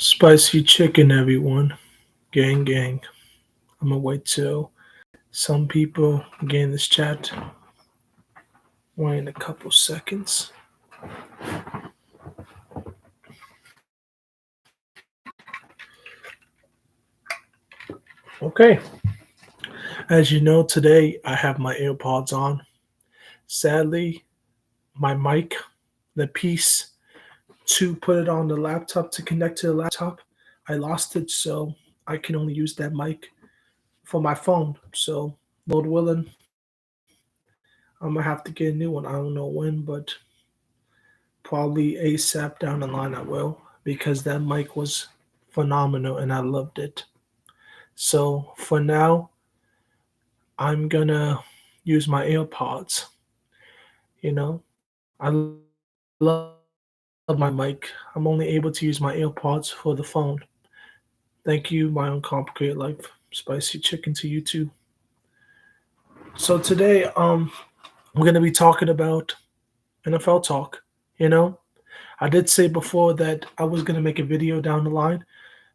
Spicy chicken, everyone. Gang, gang. I'm gonna wait till some people get in this chat. Wait in a couple seconds. Okay. As you know, today I have my AirPods on. Sadly, my mic, the piece to put it on the laptop to connect to the laptop, I lost it, so I can only use that mic for my phone. So, Lord willing, I'm gonna have to get a new one. I don't know when, but probably ASAP down the line I will because that mic was phenomenal and I loved it. So for now, I'm gonna use my AirPods. I love my mic. I'm only able to use my AirPods for the phone. Thank you, my uncomplicated life. Spicy chicken to you too. So today, we're gonna be talking about NFL talk. You know, I did say before that I was gonna make a video down the line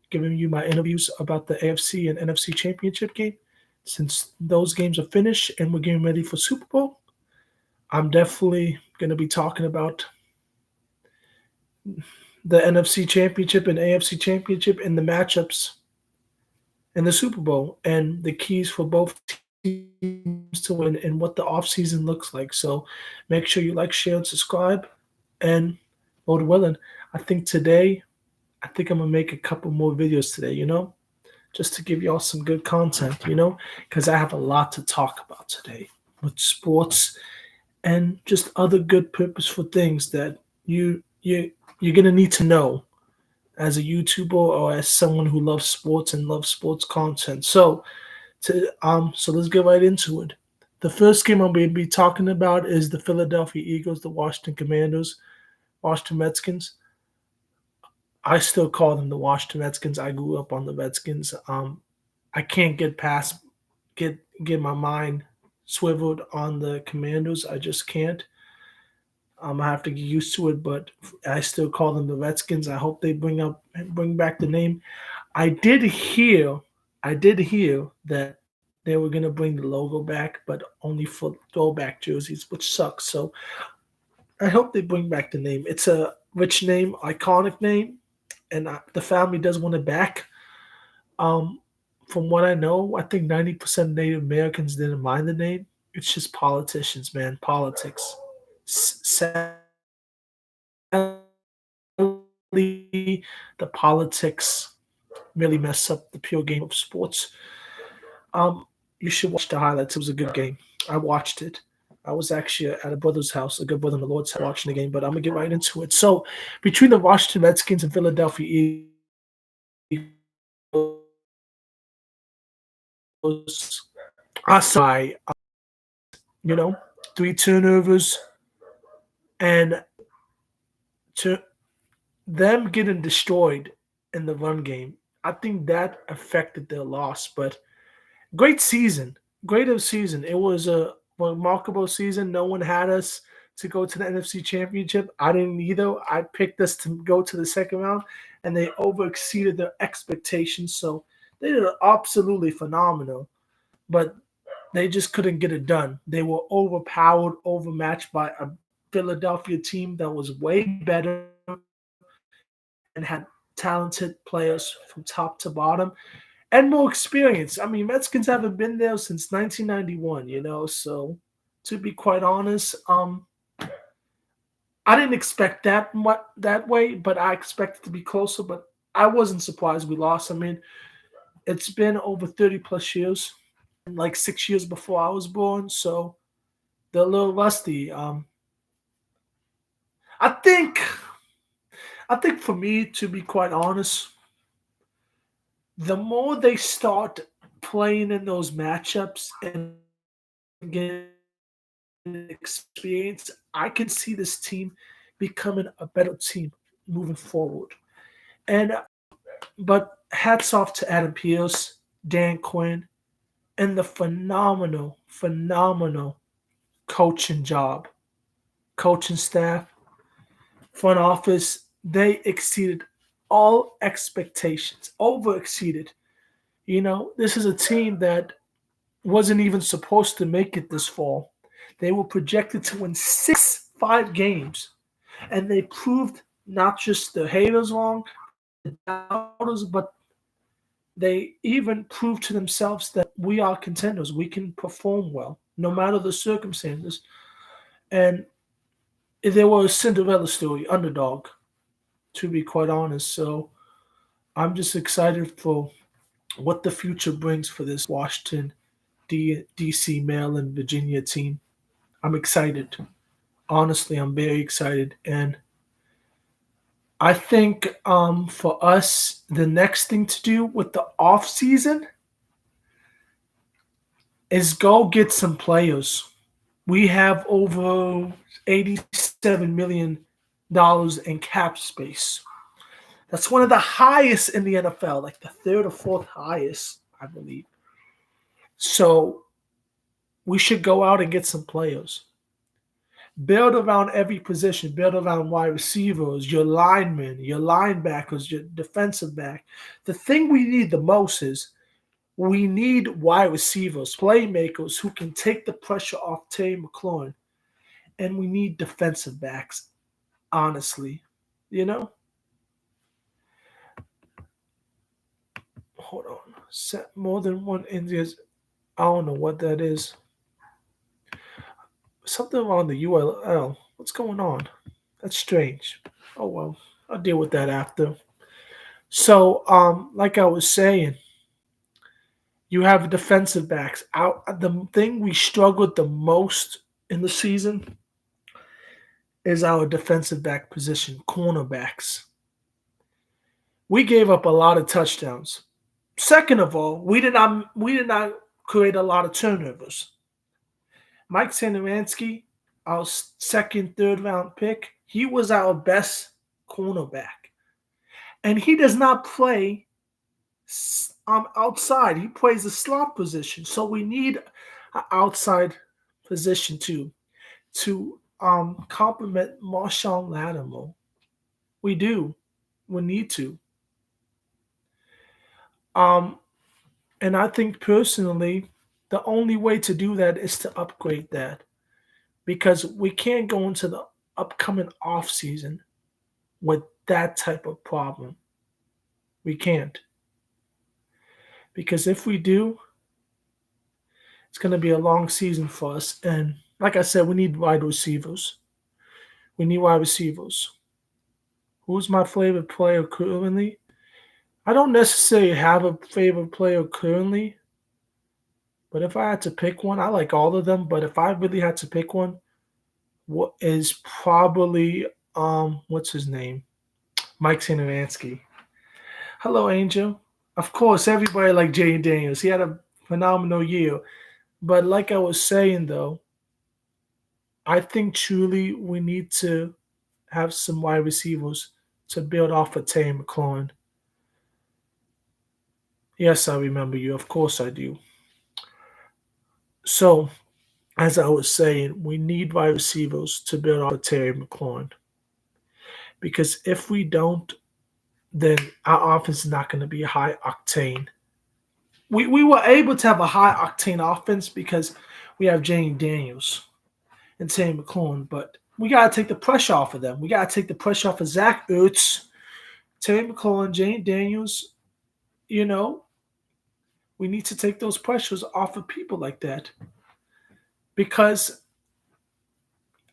giving you my interviews about the AFC and NFC championship game. Since those games are finished and we're getting ready for Super Bowl, I'm definitely going to be talking about the NFC championship and AFC championship and the matchups in the Super Bowl and the keys for both teams to win and what the offseason looks like. So make sure you like, share, and subscribe. And Lord willing, I think today, I think I'm going to make a couple more videos today, just to give y'all some good content, because I have a lot to talk about today with sports and just other good purposeful things that you're gonna need to know as a YouTuber or as someone who loves sports and loves sports content. So let's get right into it. The first game I'm going to be talking about is the Philadelphia Eagles, the Washington Commanders, Washington Redskins. I still call them the Washington Redskins. I grew up on the Redskins. I can't get my mind swiveled on the Commanders. I just can't. I have to get used to it, but I still call them the Redskins. I hope they bring back the name. I did hear, I did hear that they were gonna bring the logo back, but only for throwback jerseys, which sucks. So I hope they bring back the name. It's a rich name, iconic name, and the family does want it back. Um, from what I know, I think 90% of Native Americans didn't mind the name. It's just politicians, man, politics. Sadly, the politics really mess up the pure game of sports. You should watch the highlights. It was a good game. I watched it. I was actually at a brother's house, a good brother in the Lord's house, watching the game. But I'm gonna get right into it. So, between the Washington Redskins and Philadelphia Eagles, I saw three turnovers, and to them getting destroyed in the run game. I think that affected their loss. But great season, great of season. It was a remarkable season. No one had us to go to the NFC Championship. I didn't either. I picked us to go to the second round, and they over exceeded their expectations. So they did absolutely phenomenal. But they just couldn't get it done. They were overpowered, overmatched by a Philadelphia team that was way better and had talented players from top to bottom and more experience. I mean, Redskins haven't been there since 1991, So, to be quite honest, I didn't expect that way, but I expected to be closer. But I wasn't surprised we lost. I mean, it's been over 30 plus years, like 6 years before I was born, so they're a little rusty. I think, I think for me, to be quite honest, the more they start playing in those matchups and getting experience, I can see this team becoming a better team moving forward. And but hats off to Adam Pierce, Dan Quinn, and the phenomenal coaching job, coaching staff, front office. They exceeded all expectations, over exceeded. This is a team that wasn't even supposed to make it this fall. They were projected to win 5 games, and they proved not just the haters wrong, the doubters, but they even proved to themselves that we are contenders. We can perform well, no matter the circumstances. And they were a Cinderella story, underdog, to be quite honest. So I'm just excited for what the future brings for this Washington, D.C., Maryland, Virginia team. I'm excited. Honestly, I'm very excited. And I think for us, the next thing to do with the off season is go get some players. We have over $87 million in cap space. That's one of the highest in the NFL, like the third or fourth highest, I believe. So we should go out and get some players. Build around every position. Build around wide receivers, your linemen, your linebackers, your defensive back. The thing we need the most is we need wide receivers, playmakers who can take the pressure off Terry McLaurin. And we need defensive backs, honestly. You know? Hold on. Set more than one Indians. I don't know what that is. Something around the ULL. What's going on? That's strange. Oh well. I'll deal with that after. So, like I was saying, you have defensive backs. Out the thing we struggled the most in the season is our defensive back position, cornerbacks. We gave up a lot of touchdowns. Second of all, we did not create a lot of turnovers. Mike Sanderansky, our second, third round pick, he was our best cornerback. And he does not play outside. He plays the slot position. So we need an outside position too to complement Marshawn Lattimore. We do. We need to. Um, and I think personally, the only way to do that is to upgrade that because we can't go into the upcoming off season with that type of problem. We can't because if we do, it's going to be a long season for us. And like I said, we need wide receivers. We need wide receivers. Who's my favorite player currently? I don't necessarily have a favorite player currently, but if I had to pick one, I like all of them. But if I really had to pick one, what is probably what's his name? Mike Sinoransky. Hello, Angel. Of course, everybody like Jay Daniels. He had a phenomenal year. But like I was saying though, I think truly we need to have some wide receivers to build off of Terry McLaurin. Yes, I remember you. Of course I do. So, as I was saying, we need wide receivers to build off of Terry McLaurin. Because if we don't, then our offense is not going to be high octane. We were able to have a high octane offense because we have Jane Daniels and Terry McLaurin, but we got to take the pressure off of them. We got to take the pressure off of Zach Ertz, Terry McLaurin, Jane Daniels. You know, we need to take those pressures off of people like that because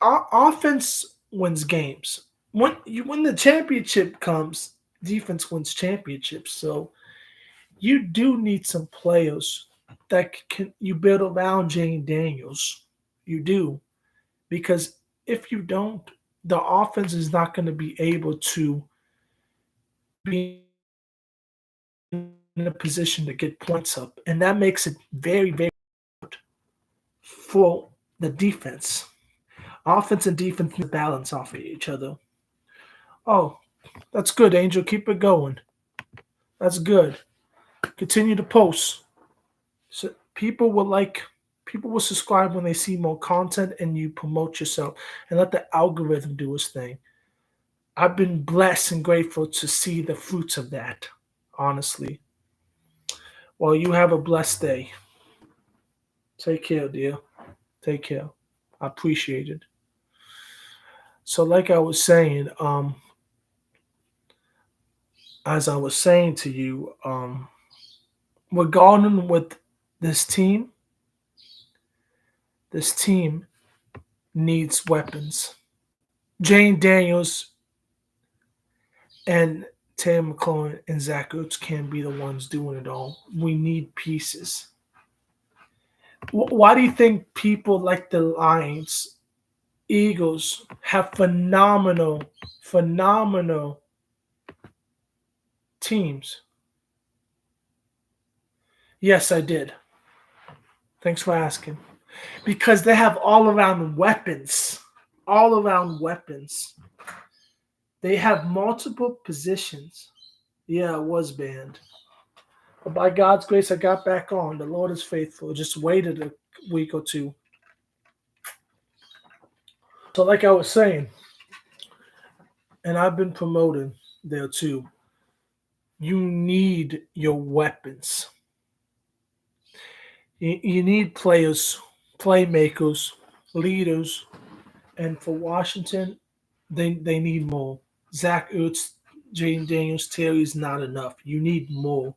our offense wins games. When the championship comes, defense wins championships. So you do need some players that can you build around Jane Daniels. You do because if you don't, the offense is not going to be able to be in a position to get points up, and that makes it very, very hard for the defense. Offense and defense balance off of each other. Oh, that's good, Angel. Keep it going. That's good. Continue to post. So people will subscribe when they see more content and you promote yourself and let the algorithm do its thing. I've been blessed and grateful to see the fruits of that, honestly. Well, you have a blessed day. Take care, dear. Take care. I appreciate it. So, like I was saying, as I was saying to you, regarding with this team, this team needs weapons. Jane Daniels and Terry McLaurin and Zach Ertz can't be the ones doing it all. We need pieces. Why do you think people like the Lions, Eagles have phenomenal teams? Yes, I did. Thanks for asking. Because they have all around weapons. All around weapons. They have multiple positions. Yeah, I was banned. But by God's grace, I got back on. The Lord is faithful. Just waited a week or two. So, like I was saying, and I've been promoted there too, you need your weapons. You need players, playmakers, leaders, and for Washington, they need more. Zach Ertz, Jaden Daniels, Terry is not enough. You need more.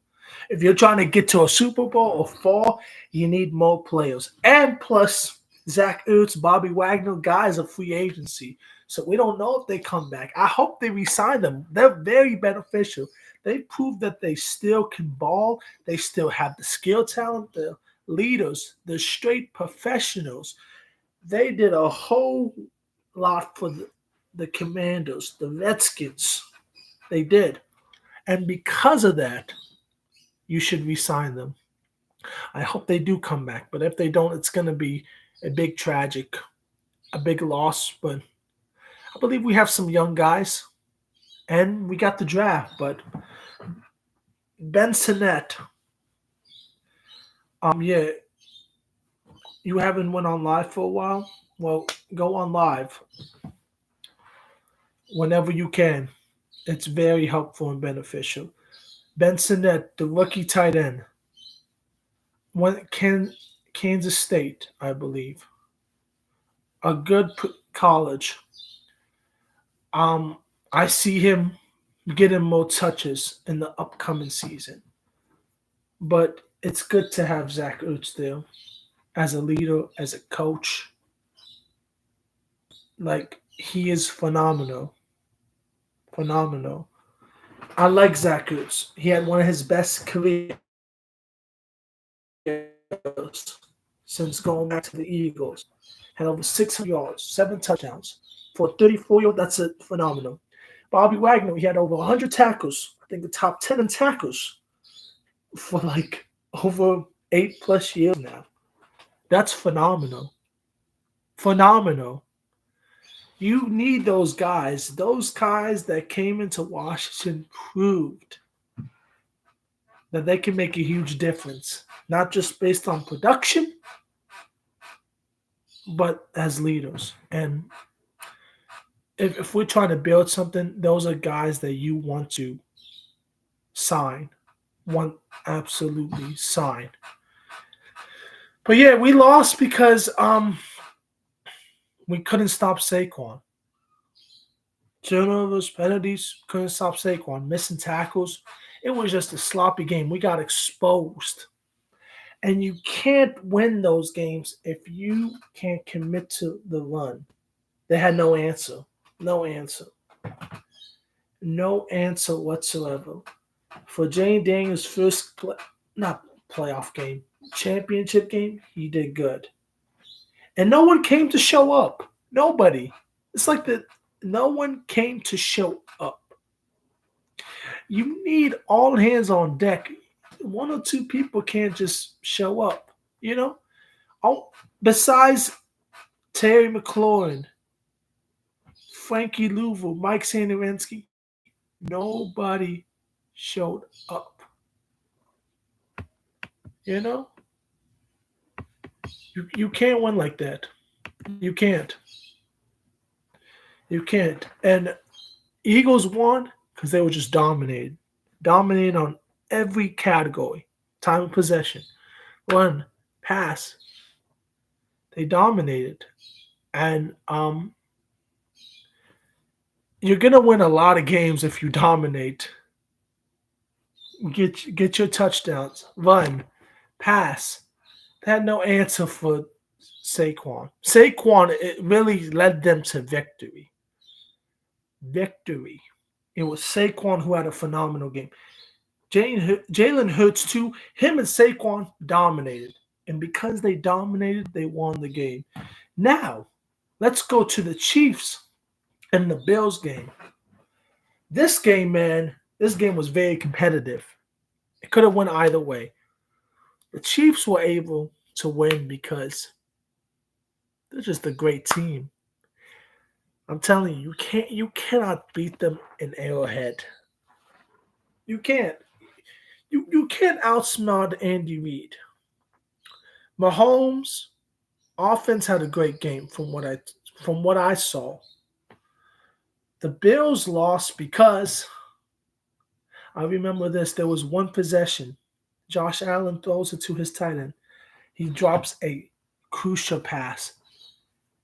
If you're trying to get to a Super Bowl or fall, you need more players. And plus, Zach Ertz, Bobby Wagner, guys are free agency. So we don't know if they come back. I hope they resign them. They're very beneficial. They proved that they still can ball. They still have the skill talent, the leaders, the straight professionals. They did a whole lot for the Commanders, the Redskins. They did. And because of that, you should resign them. I hope they do come back. But if they don't, it's going to be a big tragic, a big loss. But I believe we have some young guys. And we got the draft. But Ben Sinnett, yeah, you haven't went on live for a while? Well, go on live whenever you can. It's very helpful and beneficial. Ben Sinnett, the rookie tight end, went Kansas State, I believe. A good college. I see him getting more touches in the upcoming season. But it's good to have Zach Ertz there as a leader, as a coach. Like, he is phenomenal. Phenomenal. I like Zach Ertz. He had one of his best careers since going back to the Eagles. Had over 600 yards, 7 touchdowns. For a 34-year-old, that's a phenomenal. Bobby Wagner, he had over 100 tackles. I think the top 10 in tackles for like over 8+ years now. That's phenomenal. Phenomenal. You need those guys. Those guys that came into Washington proved that they can make a huge difference, not just based on production, but as leaders. And if we're trying to build something, those are guys that you want to sign, want absolutely sign. But yeah, we lost because we couldn't stop Saquon. Turnovers, penalties, couldn't stop Saquon. Missing tackles. It was just a sloppy game. We got exposed. And you can't win those games if you can't commit to the run. They had no answer. No answer. No answer whatsoever. For Jane Daniels' first not playoff game, championship game, he did good. And no one came to show up. Nobody. It's like no one came to show up. You need all hands on deck. One or two people can't just show up, you know? Oh, besides Terry McLaurin, Frankie Louvel, Mike Sanderinsky, nobody showed up. You know? You can't win like that. You can't. You can't. And Eagles won because they were just dominated. Dominated on every category. Time of possession, run, pass. They dominated. And you're gonna win a lot of games if you dominate. Get your touchdowns, run, pass. They had no answer for Saquon. Saquon, it really led them to victory. Victory. It was Saquon who had a phenomenal game. Jalen Hurts too. Him and Saquon dominated, and because they dominated, they won the game. Now, let's go to the Chiefs and the Bills game. This game, man, this game was very competitive. It could have went either way. The Chiefs were able to win because they're just a great team. I'm telling you, you cannot beat them in Arrowhead. You can't. You can't outsmart Andy Reid. Mahomes' offense had a great game from what I saw. The Bills lost because I remember this. There was one possession. Josh Allen throws it to his tight end. He drops a crucial pass.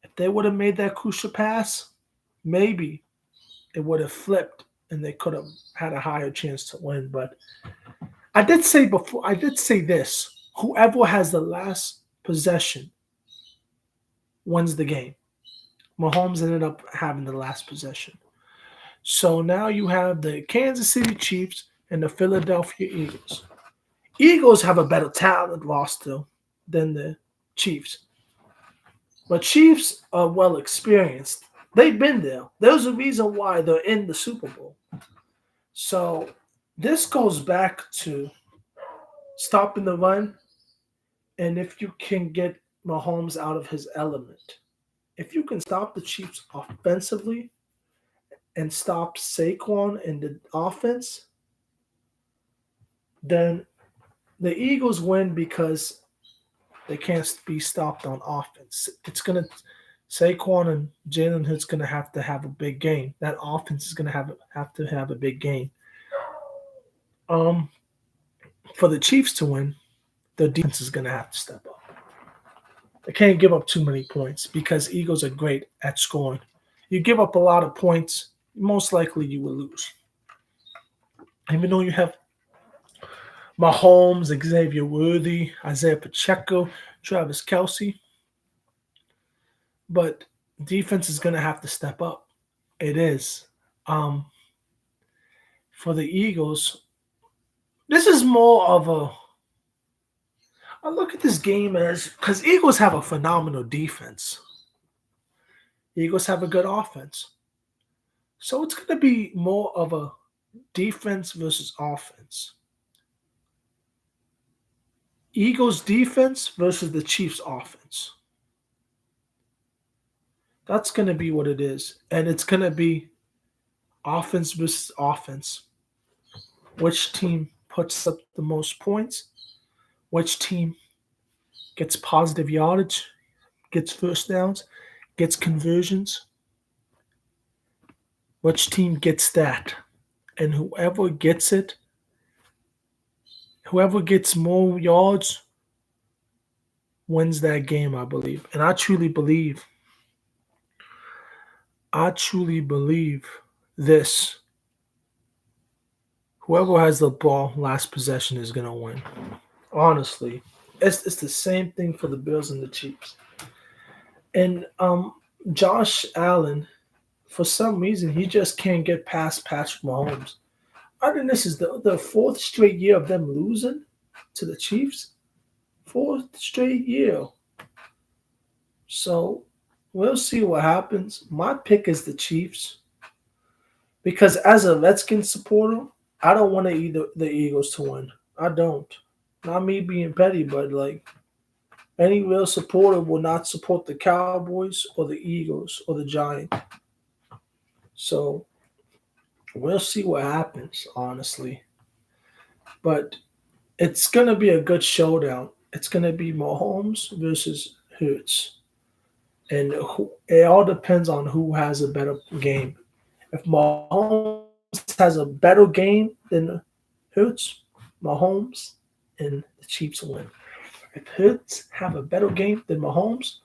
If they would have made that crucial pass, maybe it would have flipped and they could have had a higher chance to win. But I did say this. Whoever has the last possession wins the game. Mahomes ended up having the last possession. So now you have the Kansas City Chiefs and the Philadelphia Eagles. Eagles have a better talent roster than the Chiefs. But Chiefs are well experienced. They've been there. There's a reason why they're in the Super Bowl. So this goes back to stopping the run and if you can get Mahomes out of his element. If you can stop the Chiefs offensively and stop Saquon in the offense, then the Eagles win because they can't be stopped on offense. Saquon and Jalen Hurts gonna have to have a big game. That offense is gonna have to have a big game. For the Chiefs to win, the defense is gonna have to step up. They can't give up too many points because Eagles are great at scoring. You give up a lot of points, most likely you will lose. Even though you have Mahomes, Xavier Worthy, Isaiah Pacheco, Travis Kelce, but defense is going to have to step up. It is. For the Eagles, this is more of I look at this game as because Eagles have a phenomenal defense. Eagles have a good offense. So it's going to be more of a defense versus offense. Eagles defense versus the Chiefs offense. That's going to be what it is. And it's going to be offense versus offense. Which team puts up the most points? Which team gets positive yardage, gets first downs, gets conversions? Which team gets that? And whoever gets it, whoever gets more yards wins that game, I believe. And I truly believe this. Whoever has the ball last possession is going to win. Honestly, it's the same thing for the Bills and the Chiefs. And Josh Allen, for some reason, he just can't get past Patrick Mahomes. I think this is the fourth straight year of them losing to the Chiefs. Fourth straight year. So we'll see what happens. My pick is the Chiefs. Because as a Redskins supporter, I don't want the Eagles to win. I don't. Not me being petty, but like any real supporter will not support the Cowboys or the Eagles or the Giants. So we'll see what happens, honestly. But it's going to be a good showdown. It's going to be Mahomes versus Hurts. And it all depends on who has a better game. If Mahomes has a better game than Hurts, Mahomes and the Chiefs will win. If Hurts have a better game than Mahomes,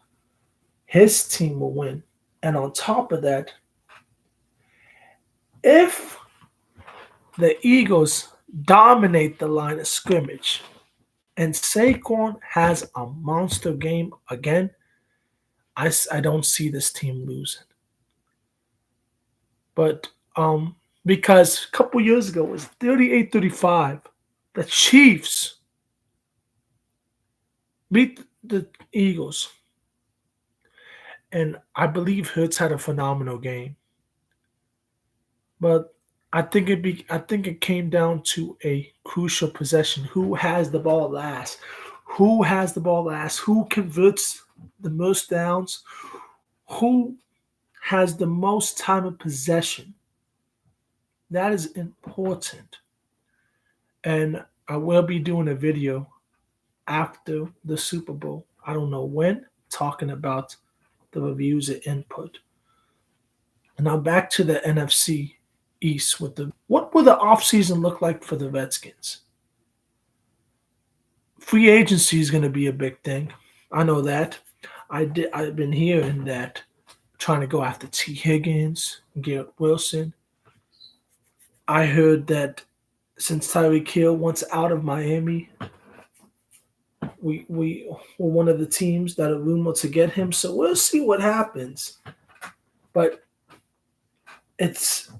his team will win. And on top of that, if the Eagles dominate the line of scrimmage and Saquon has a monster game again, I don't see this team losing. But because a couple years ago it was 38-35. The Chiefs beat the Eagles. And I believe Hurts had a phenomenal game. But I think it came down to a crucial possession. Who has the ball last? Who has the ball last? Who converts the most downs? Who has the most time of possession? That is important. And I will be doing a video after the Super Bowl. I don't know when, talking about the reviews and input. And now back to the NFC East with the what will the offseason look like for the Redskins? Free agency is going to be a big thing. I know that. I've been hearing that trying to go after T. Higgins, Garrett Wilson. I heard that since Tyreek Hill wants out of Miami, we were one of the teams that are rumored to get him. So we'll see what happens. But it's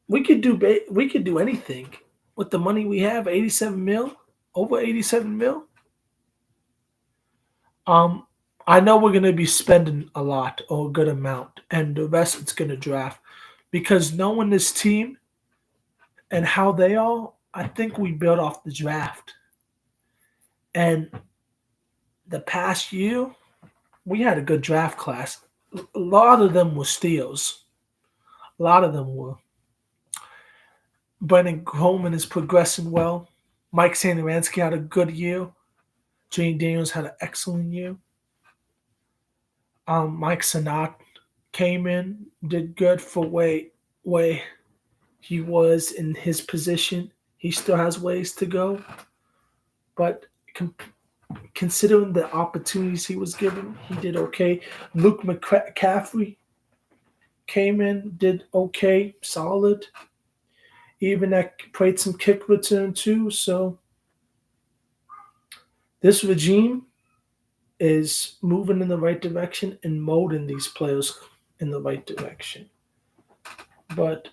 we could do anything with the money we have. 87 mil, over 87 mil. Um, I know we're gonna be spending a lot or a good amount, and the rest it's gonna draft because knowing this team and how they are, I think we built off the draft. And the past year, we had a good draft class. A lot of them were steals. A lot of them were. Brendan Coleman is progressing well. Mike Sanderansky had a good year. Jane Daniels had an excellent year. Mike Sanat came in, did good for way he was in his position. He still has ways to go, but considering the opportunities he was given, he did okay. Luke McCaffrey came in, did okay, solid. Even that played some kick return too. So this regime is moving in the right direction and molding these players in the right direction. But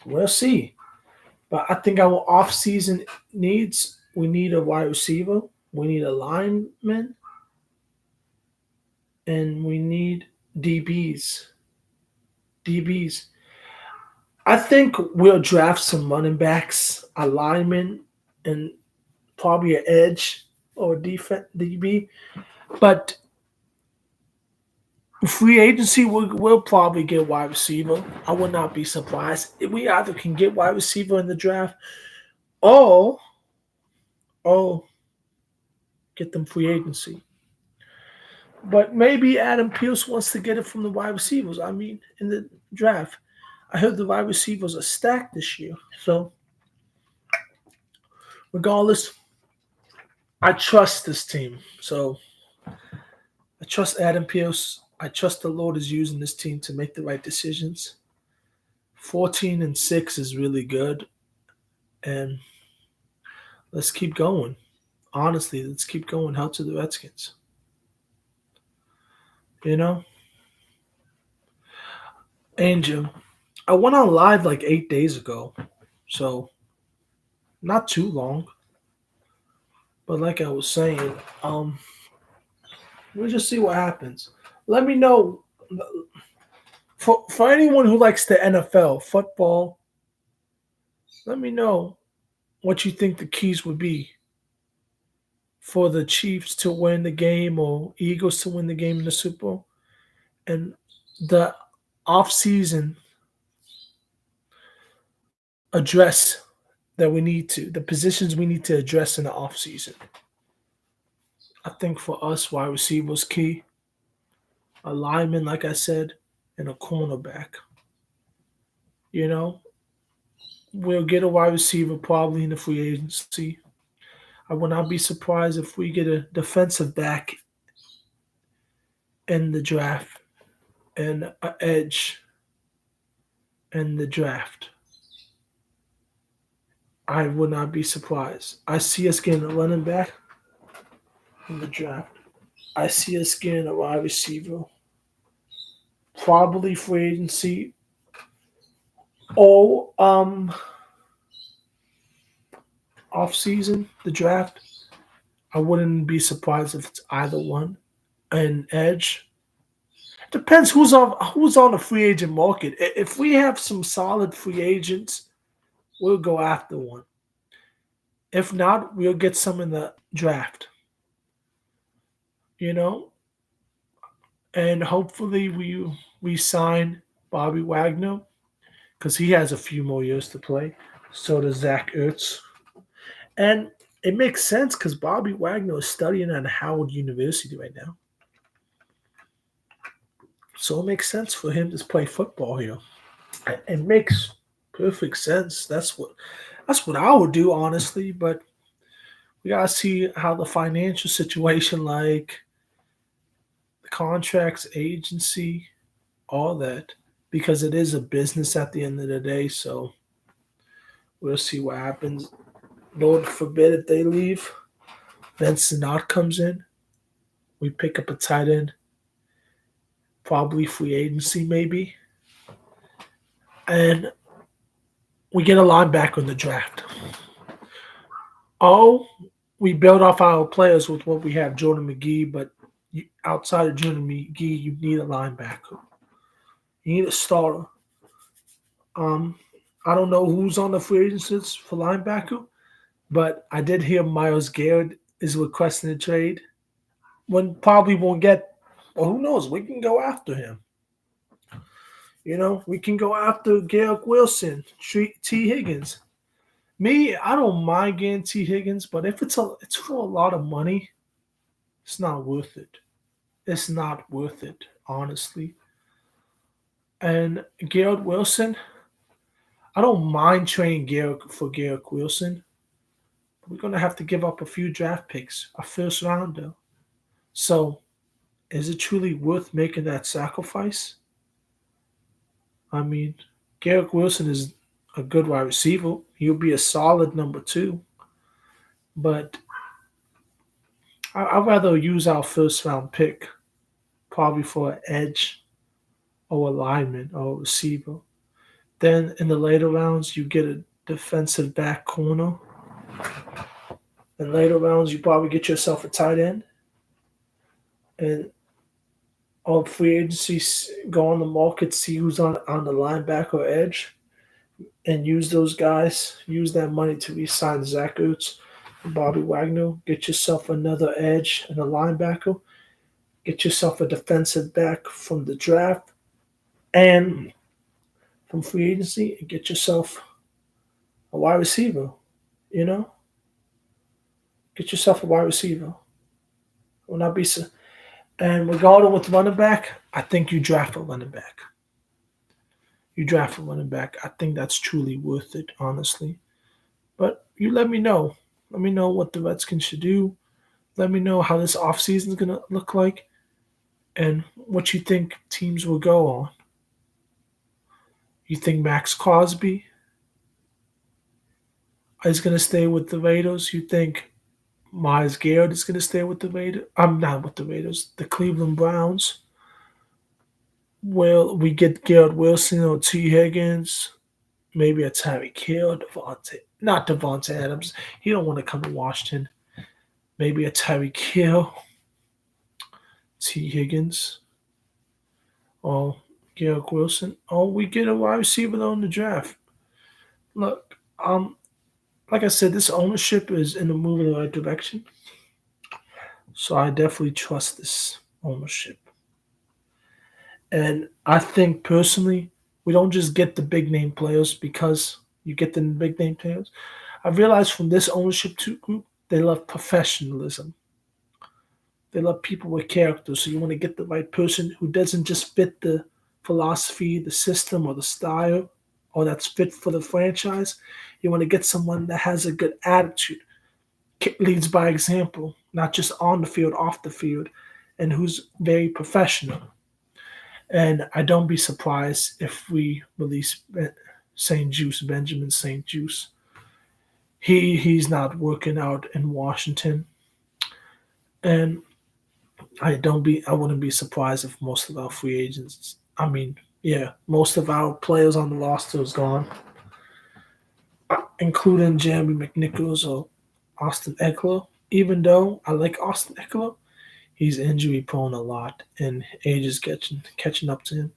we'll see. But I think our offseason needs we need a wide receiver, we need a lineman, and we need DBs. DBs. I think we'll draft some running backs, a lineman, and probably an edge or defense DB. But free agency, we'll probably get wide receiver. I would not be surprised. We either can get wide receiver in the draft or or get them free agency. But maybe Adam Pierce wants to get it from the wide receivers. I mean, in the draft, I heard the wide receivers are stacked this year. So, regardless, I trust this team. So, I trust Adam Pierce. I trust the Lord is using this team to make the right decisions. 14-6 is really good. And let's keep going. Honestly, let's keep going. Help to the Redskins. You know? Angel, I went on live like 8 days ago. So, not too long. But like I was saying, we'll just see what happens. Let me know for anyone who likes the NFL football. Let me know what you think the keys would be for the Chiefs to win the game or Eagles to win the game in the Super Bowl, and the off-season address that we need to the positions we need to address in the off-season. I think for us, wide receivers key, a lineman, like I said, and a cornerback. You know, we'll get a wide receiver probably in the free agency. I would not be surprised if we get a defensive back in the draft and an edge in the draft. I would not be surprised. I see us getting a running back in the draft. I see us getting a wide receiver, probably free agency or off season, the draft. I wouldn't be surprised if it's either one. An edge depends who's on the free agent market. If we have some solid free agents, we'll go after one. If not, we'll get some in the draft. You know, and hopefully we sign Bobby Wagner because he has a few more years to play. So does Zach Ertz, and it makes sense because Bobby Wagner is studying at Howard University right now. So it makes sense for him to play football here. It makes perfect sense. That's what I would do honestly, but we gotta see how the financial situation like the contracts, agency, all that, because it is a business at the end of the day. So we'll see what happens. Lord forbid if they leave, then Sinat comes in. We pick up a tight end, probably free agency maybe, and we get a linebacker in the draft. Oh, we build off our players with what we have, Jordan McGee, but outside of Jordan McGee, you need a linebacker. You need a starter. Um, I don't know who's on the free agents for linebacker, but I did hear Miles Garrett is requesting a trade. One probably won't get, well, who knows? We can go after him. We can go after Garrett Wilson, T. Higgins. Me, I don't mind getting T. Higgins, but if it's for a lot of money, it's not worth it. It's not worth it, honestly. And Garrett Wilson, I don't mind trading Garrett for Garrett Wilson. We're gonna have to give up a few draft picks, a first rounder. So, is it truly worth making that sacrifice? I mean, Garrett Wilson is a good wide receiver. He'll be a solid number two, but I'd rather use our first round pick probably for an edge or a lineman or a receiver. Then in the later rounds, you get a defensive back corner. In later rounds, you probably get yourself a tight end. And all free agencies go on the market, see who's on the linebacker edge, and use those guys. Use that money to re-sign Zach Ertz and Bobby Wagner. Get yourself another edge and a linebacker. Get yourself a defensive back from the draft and from free agency, and get yourself a wide receiver. You know, get yourself a wide receiver. Will not be so. And regarding with running back, I think you draft a running back. You draft a running back. I think that's truly worth it, honestly. But you let me know. Let me know what the Redskins should do. Let me know how this offseason is going to look like and what you think teams will go on. You think Max Crosby is going to stay with the Raiders? You think Myles Garrett is going to stay with the Raiders? I'm not with the Raiders. The Cleveland Browns. Will we get Garrett Wilson or T. Higgins? Maybe a Tyreek Hill, Devontae. Not Devontae Adams. He don't want to come to Washington. Maybe a Tyreek Hill, T. Higgins, or Garrett Wilson. Or we get a wide receiver though in the draft. Look, like I said, this ownership is in the move in the right direction. So I definitely trust this ownership. And I think personally, we don't just get the big name players because you get the big name players. I realized from this ownership group, they love professionalism. They love people with character. So you want to get the right person who doesn't just fit the philosophy, the system, or the style or that's fit for the franchise. You want to get someone that has a good attitude, leads by example, not just on the field, off the field, and who's very professional. And I don't be surprised if we release St. Juice, Benjamin St. Juice. He's not working out in Washington, and I wouldn't be surprised if most of our free agents. I mean, yeah, most of our players on the roster is gone, including Jeremy McNichols or Austin Eckler. Even though I like Austin Eckler, he's injury prone a lot, and age is catching up to him.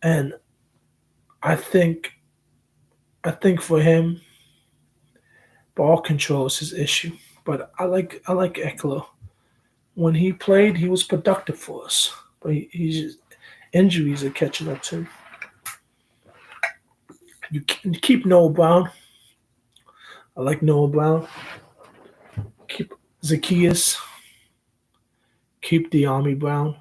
And I think I think for him, ball control is his issue. But I like Eckler. When he played, he was productive for us. But he's just, injuries are catching up to him. You keep Noah Brown. I like Noah Brown. Keep Zacchaeus. Keep the Army Brown.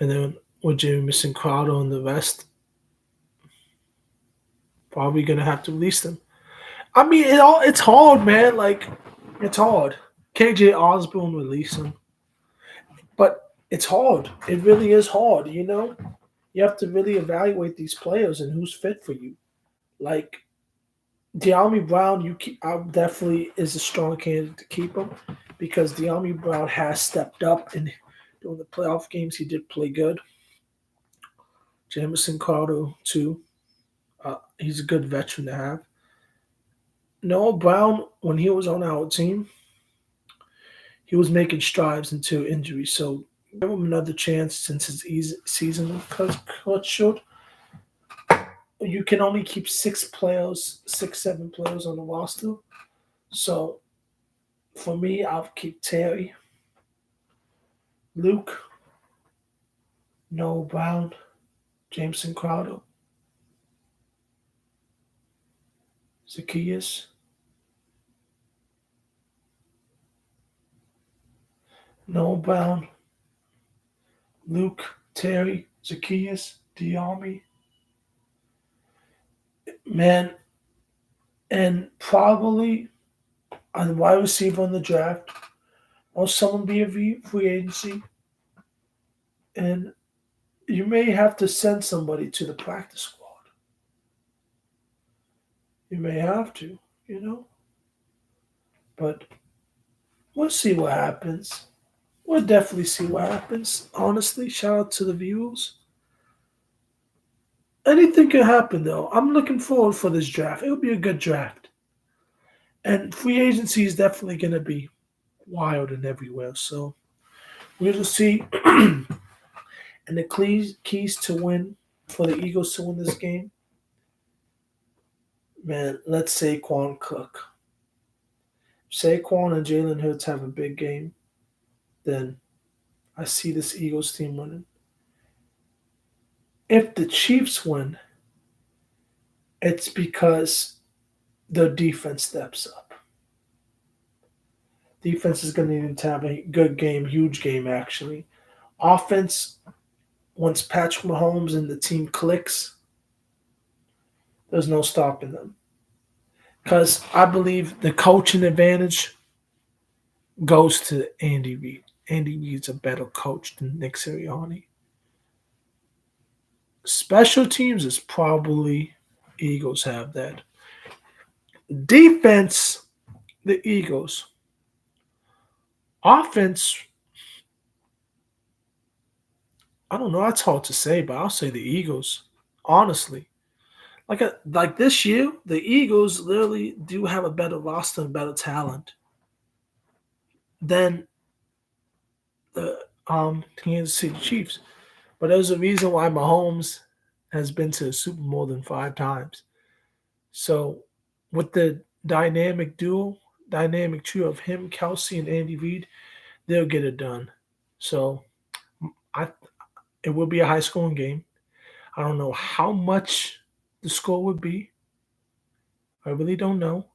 And then with Jamison Crowder and the rest, probably gonna have to release them. I mean, it's hard, man. Like it's hard. KJ Osborne release him, but it's hard. It really is hard. You have to really evaluate these players and who's fit for you. Like De'Ami Brown, definitely is a strong candidate to keep him because De'Ami Brown has stepped up and during the playoff games he did play good. Jamison Carter too. He's a good veteran to have. Noah Brown, when he was on our team, he was making strides until injury. So give him another chance since his season cut short. You can only keep 7 players on the roster. So for me, I'll keep Terry, Luke, Noah Brown, Jameson Crowder, Zacchaeus, Noah Brown, Luke, Terry, Zacchaeus, Diami, man, and probably on the wide receiver in the draft, or someone be a free agency, and you may have to send somebody to the practice squad. You may have to, but we'll see what happens. We'll definitely see what happens. Honestly, shout out to the viewers. Anything can happen, though. I'm looking forward for this draft. It'll be a good draft. And free agency is definitely going to be wild and everywhere. So we'll see. And the keys to win for the Eagles to win this game, man, let's Saquon Cook. Saquon and Jalen Hurts have a big game, then I see this Eagles team winning. If the Chiefs win, it's because their defense steps up. Defense is going to need to have a good game, huge game, actually. Offense, once Patrick Mahomes and the team clicks, there's no stopping them. Because I believe the coaching advantage goes to Andy Reid. Andy Reid's a better coach than Nick Sirianni. Special teams is probably Eagles have that. Defense, the Eagles. Offense, I don't know. That's hard to say, but I'll say the Eagles. Honestly, like this year, the Eagles literally do have a better roster and better talent than the Kansas City Chiefs. But there's a reason why Mahomes has been to the Super Bowl more than 5 times. So with the dynamic trio of him, Kelsey, and Andy Reid, they'll get it done. So I it will be a high scoring game. I don't know how much the score would be. I really don't know.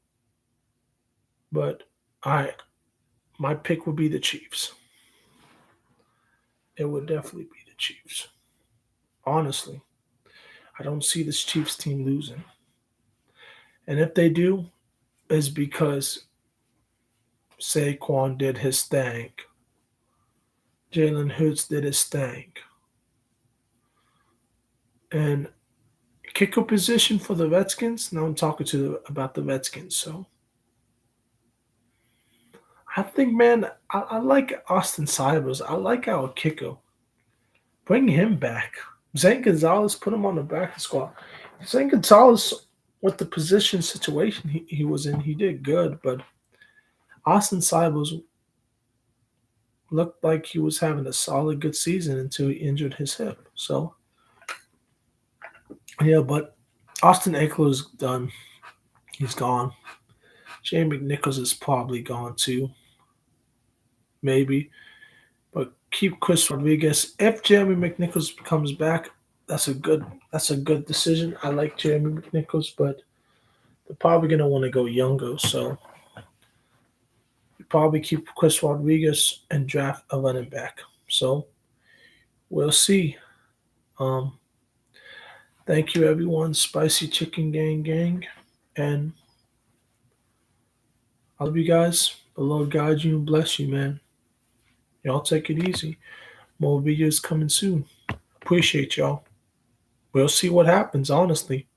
But I my pick would be the Chiefs. It would definitely be the Chiefs. Honestly. I don't see this Chiefs team losing. And if they do, it's because Saquon did his thing. Jalen Hurts did his thing. And kicker position for the Redskins. Now I'm talking about the Redskins. So I think, man, I like Austin Cybers. I like our kicker. Bring him back. Zane Gonzalez, put him on the back squad. Zane Gonzalez, with the position situation he was in, he did good. But Austin Cybers looked like he was having a solid, good season until he injured his hip. So, yeah, but Austin Eckler's done. He's gone. Jay McNichols is probably gone too. Maybe. But keep Chris Rodriguez. If Jeremy McNichols comes back, that's a good decision. I like Jeremy McNichols, but they're probably gonna want to go younger, so you probably keep Chris Rodriguez and draft a running back. So we'll see. Um, thank you everyone, Spicy Chicken Gang, and I love you guys. The Lord guide you and bless you, man. Y'all take it easy. More videos coming soon. Appreciate y'all. We'll see what happens, honestly.